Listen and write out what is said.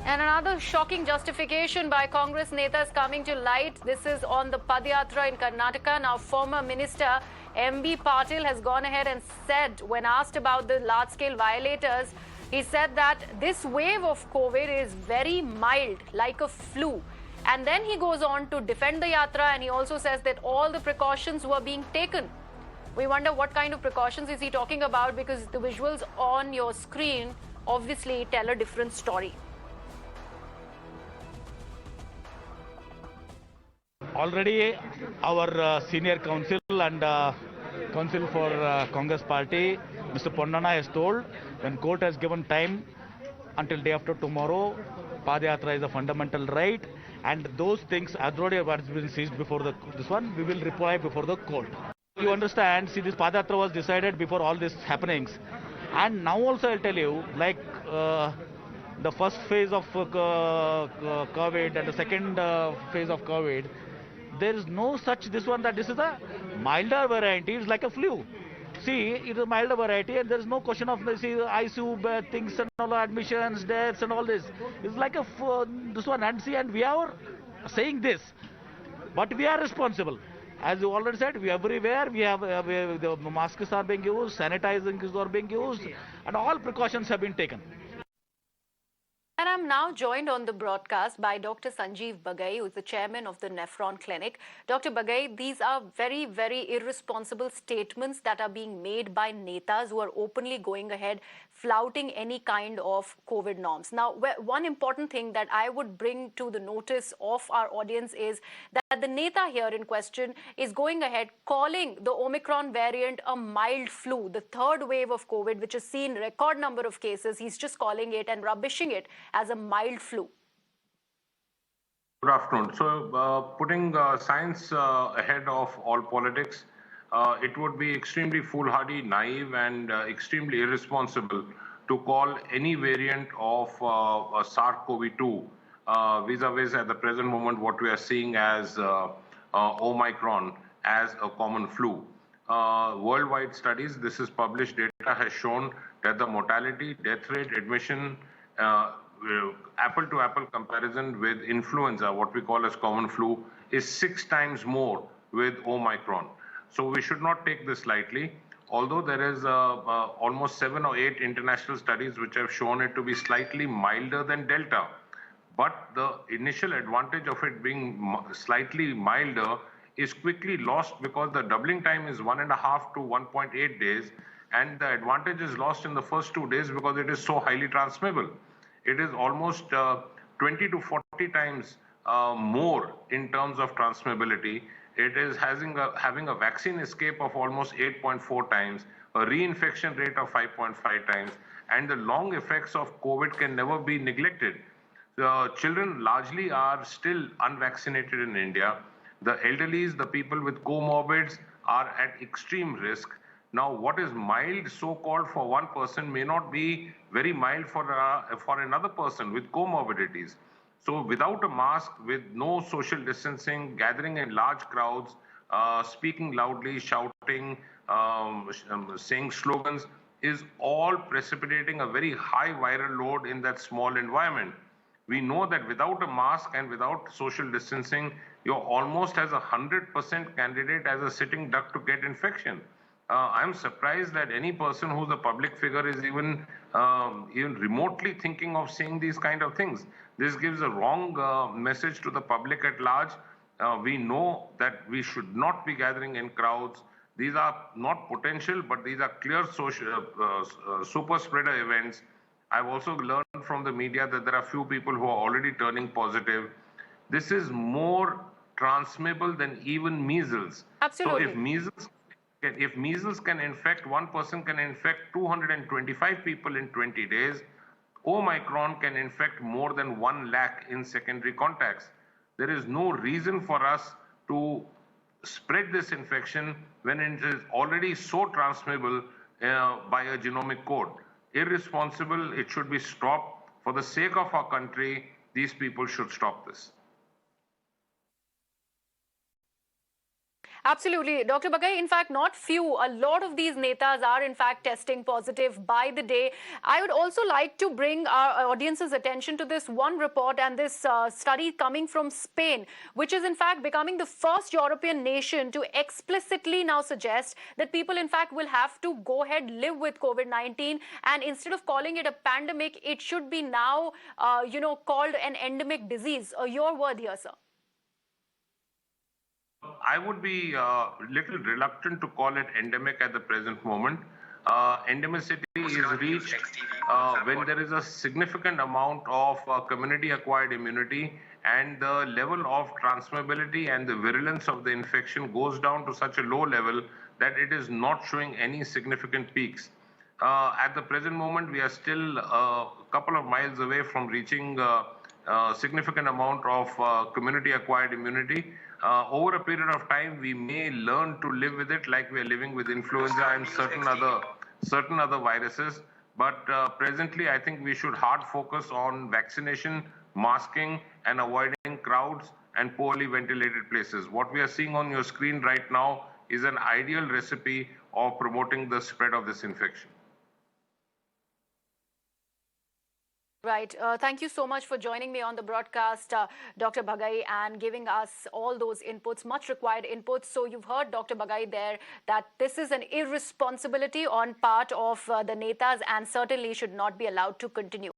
And another shocking justification by Congress netas coming to light. This is on the Padyatra in Karnataka. Now, former Minister MB Patil has gone ahead and said, when asked about the large-scale violators, he said that this wave of COVID is very mild, like a flu. And then he goes on to defend the yatra, and he also says that all the precautions were being taken. We wonder what kind of precautions is he talking about, because the visuals on your screen obviously tell a different story. Already our senior counsel and counsel for Congress party, Mr. Ponnana, has told when court has given time until day after tomorrow, Padyatra is a fundamental right, and those things already have been seized before this one, we will reply before the court. You understand, see, this Padyatra was decided before all these happenings, and now also I'll tell you, like the first phase of COVID and the second phase of COVID, there is no such this one that this is a milder variety. It's like a flu. See, it's a milder variety, and there is no question of ICU things and all admissions, deaths, and all this. It's like a this one, and see, and we are saying this, but we are responsible. As you already said, we everywhere we have the masks are being used, sanitizing are being used, and all precautions have been taken. And I'm now joined on the broadcast by Dr. Sanjeev Bagai, who is the chairman of the NEPHRON clinic. Dr. Bagai, these are very, very irresponsible statements that are being made by netas who are openly going ahead flouting any kind of COVID norms. Now, one important thing that I would bring to the notice of our audience is that the neta here in question is going ahead calling the Omicron variant a mild flu, the third wave of COVID, which has seen record number of cases. He's just calling it and rubbishing it as a mild flu. Good afternoon. So, putting science ahead of all politics, it would be extremely foolhardy, naive, and extremely irresponsible to call any variant of SARS-CoV-2 vis-a-vis at the present moment what we are seeing as Omicron as a common flu. Worldwide studies, this is published data, has shown that the mortality, death rate, admission, apple-to-apple comparison with influenza, what we call as common flu, is 6 times more with Omicron. So we should not take this lightly. Although there is almost 7 or 8 international studies which have shown it to be slightly milder than Delta. But the initial advantage of it being slightly milder is quickly lost because the doubling time is 1.5 to 1.8 days, and the advantage is lost in the first 2 days because it is so highly transmissible. It is almost 20 to 40 times more in terms of transmissibility. It is having a vaccine escape of almost 8.4 times, a reinfection rate of 5.5 times, and the long effects of COVID can never be neglected. The children largely are still unvaccinated in India. The elderlies, the people with comorbids, are at extreme risk. Now, what is mild, so-called, for one person may not be very mild for another person with comorbidities. So without a mask, with no social distancing, gathering in large crowds, speaking loudly, shouting, saying slogans, is all precipitating a very high viral load in that small environment. We know that without a mask and without social distancing, you're almost as 100% candidate as a sitting duck to get infection. I'm surprised that any person who's a public figure is even remotely thinking of saying these kind of things. This gives a wrong message to the public at large. We know that we should not be gathering in crowds. These are not potential, but these are clear social super spreader events. I've also learned from the media that there are few people who are already turning positive. This is more transmissible than even measles. Absolutely. So if measles can infect, one person can infect 225 people in 20 days. Omicron can infect more than 1 lakh in secondary contacts. There is no reason for us to spread this infection when it is already so transmissible by a genomic code. Irresponsible, it should be stopped. For the sake of our country, these people should stop this. Absolutely. Dr. Bagai, in fact, not few, a lot of these netas are in fact testing positive by the day. I would also like to bring our audience's attention to this one report and this study coming from Spain, which is in fact becoming the first European nation to explicitly now suggest that people in fact will have to go ahead, live with COVID-19, and instead of calling it a pandemic, it should be now, called an endemic disease. Your word here, sir. I would be little reluctant to call it endemic at the present moment. Endemicity is reached when there is a significant amount of community-acquired immunity and the level of transmissibility and the virulence of the infection goes down to such a low level that it is not showing any significant peaks. At the present moment, we are still a couple of miles away from reaching a significant amount of community-acquired immunity. Over a period of time, we may learn to live with it like we are living with influenza and certain other viruses. But presently, I think we should hard focus on vaccination, masking, and avoiding crowds and poorly ventilated places. What we are seeing on your screen right now is an ideal recipe of promoting the spread of this infection. Right. Thank you so much for joining me on the broadcast, Dr. Bagai, and giving us all those inputs, much required inputs. So you've heard Dr. Bagai there that this is an irresponsibility on part of the netas and certainly should not be allowed to continue.